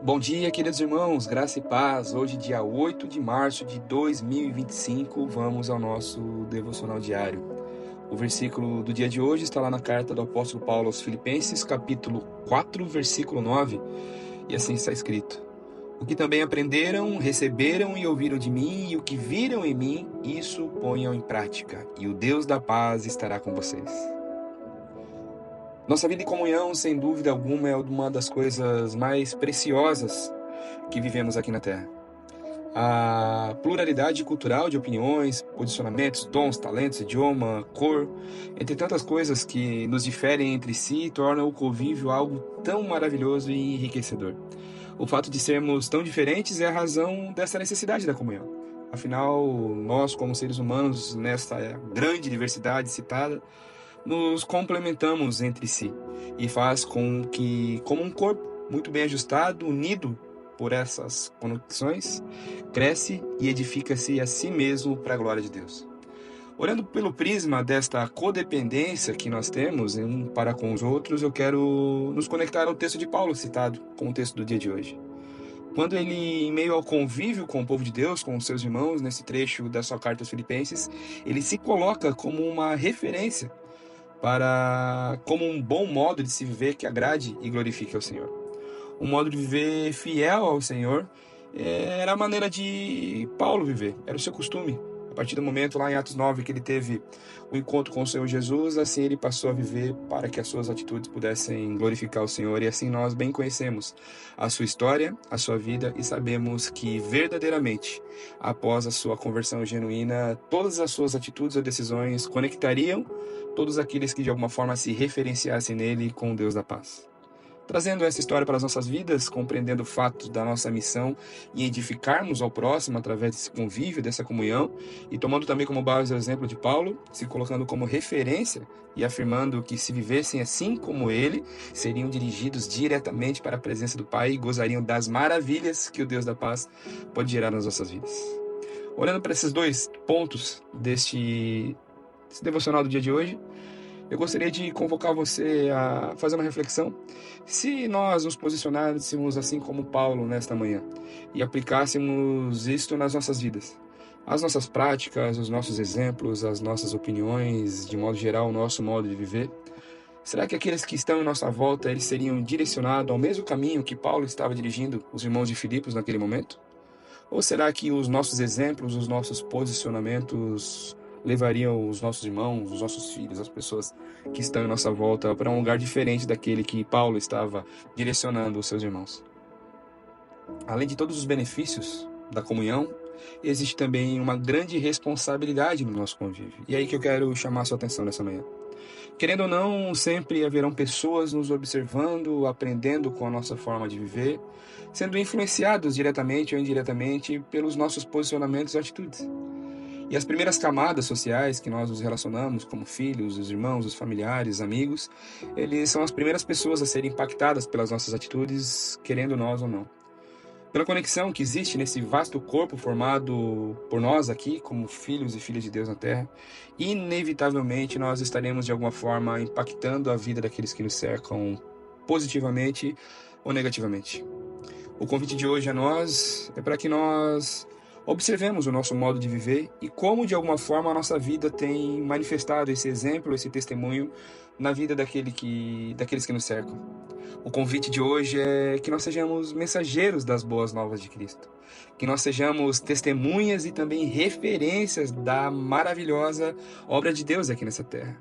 Bom dia, queridos irmãos, graça e paz. Hoje, dia 8 de março de 2025, vamos ao nosso devocional diário. O versículo do dia de hoje está lá na carta do apóstolo Paulo aos Filipenses, capítulo 4, versículo 9, e assim está escrito: O que também aprenderam, receberam e ouviram de mim, e o que viram em mim, isso ponham em prática, e o Deus da paz estará com vocês. Nossa vida em comunhão, sem dúvida alguma, é uma das coisas mais preciosas que vivemos aqui na Terra. A pluralidade cultural de opiniões, posicionamentos, dons, talentos, idioma, cor, entre tantas coisas que nos diferem entre si, tornam o convívio algo tão maravilhoso e enriquecedor. O fato de sermos tão diferentes é a razão dessa necessidade da comunhão. Afinal, nós, como seres humanos, nessa grande diversidade citada, nos complementamos entre si e faz com que, como um corpo muito bem ajustado, unido por essas conexões, cresce e edifica-se a si mesmo para a glória de Deus. Olhando pelo prisma desta codependência que nós temos um para com os outros, eu quero nos conectar ao texto de Paulo citado com o texto do dia de hoje. Quando ele, em meio ao convívio com o povo de Deus, com os seus irmãos, nesse trecho da sua carta aos Filipenses, ele se coloca como uma referência como um bom modo de se viver que agrade e glorifique ao Senhor. Um modo de viver fiel ao Senhor era a maneira de Paulo viver, era o seu costume. A partir do momento lá em Atos 9 que ele teve o encontro com o Senhor Jesus, assim ele passou a viver para que as suas atitudes pudessem glorificar o Senhor, e assim nós bem conhecemos a sua história, a sua vida, e sabemos que verdadeiramente, após a sua conversão genuína, todas as suas atitudes ou decisões conectariam todos aqueles que de alguma forma se referenciassem nele com o Deus da paz. Trazendo essa história para as nossas vidas, compreendendo o fato da nossa missão e edificarmos ao próximo através desse convívio, dessa comunhão, e tomando também como base o exemplo de Paulo, se colocando como referência e afirmando que se vivessem assim como ele, seriam dirigidos diretamente para a presença do Pai e gozariam das maravilhas que o Deus da paz pode gerar nas nossas vidas. Olhando para esses dois pontos desse devocional do dia de hoje, eu gostaria de convocar você a fazer uma reflexão. Se nós nos posicionássemos assim como Paulo nesta manhã e aplicássemos isto nas nossas vidas, as nossas práticas, os nossos exemplos, as nossas opiniões, de modo geral, o nosso modo de viver, será que aqueles que estão em nossa volta, eles seriam direcionados ao mesmo caminho que Paulo estava dirigindo os irmãos de Filipos naquele momento? Ou será que os nossos exemplos, os nossos posicionamentos levariam os nossos irmãos, os nossos filhos, as pessoas que estão em nossa volta para um lugar diferente daquele que Paulo estava direcionando os seus irmãos? Além de todos os benefícios da comunhão, existe também uma grande responsabilidade no nosso convívio. E é aí que eu quero chamar a sua atenção nessa manhã. Querendo ou não, sempre haverão pessoas nos observando, aprendendo com a nossa forma de viver, sendo influenciados diretamente ou indiretamente pelos nossos posicionamentos e atitudes. E as primeiras camadas sociais que nós nos relacionamos, como filhos, os irmãos, os familiares, amigos, eles são as primeiras pessoas a serem impactadas pelas nossas atitudes, querendo nós ou não. Pela conexão que existe nesse vasto corpo formado por nós aqui, como filhos e filhas de Deus na Terra, inevitavelmente nós estaremos de alguma forma impactando a vida daqueles que nos cercam, positivamente ou negativamente. O convite de hoje a nós é para que nós observemos o nosso modo de viver e como de alguma forma a nossa vida tem manifestado esse exemplo, esse testemunho na vida daqueles que nos cercam. O convite de hoje é que nós sejamos mensageiros das boas novas de Cristo, que nós sejamos testemunhas e também referências da maravilhosa obra de Deus aqui nessa terra.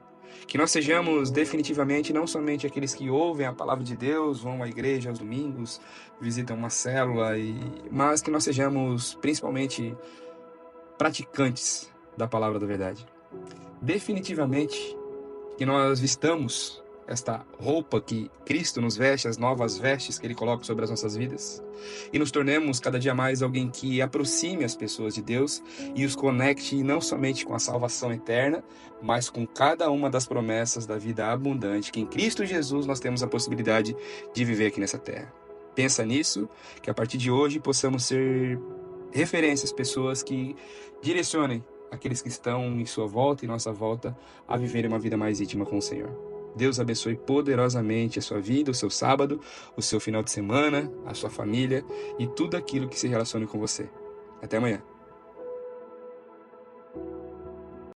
Que nós sejamos definitivamente não somente aqueles que ouvem a palavra de Deus, vão à igreja aos domingos, visitam uma célula, mas que nós sejamos principalmente praticantes da palavra da verdade. Definitivamente que nós vistamos esta roupa que Cristo nos veste, as novas vestes que Ele coloca sobre as nossas vidas, e nos tornemos cada dia mais alguém que aproxime as pessoas de Deus e os conecte não somente com a salvação eterna, mas com cada uma das promessas da vida abundante que em Cristo Jesus nós temos a possibilidade de viver aqui nessa terra. Pensa nisso, que a partir de hoje possamos ser referências, pessoas que direcionem aqueles que estão em sua volta e nossa volta a viverem uma vida mais íntima com o Senhor. Deus abençoe poderosamente a sua vida, o seu sábado, o seu final de semana, a sua família e tudo aquilo que se relacione com você. Até amanhã.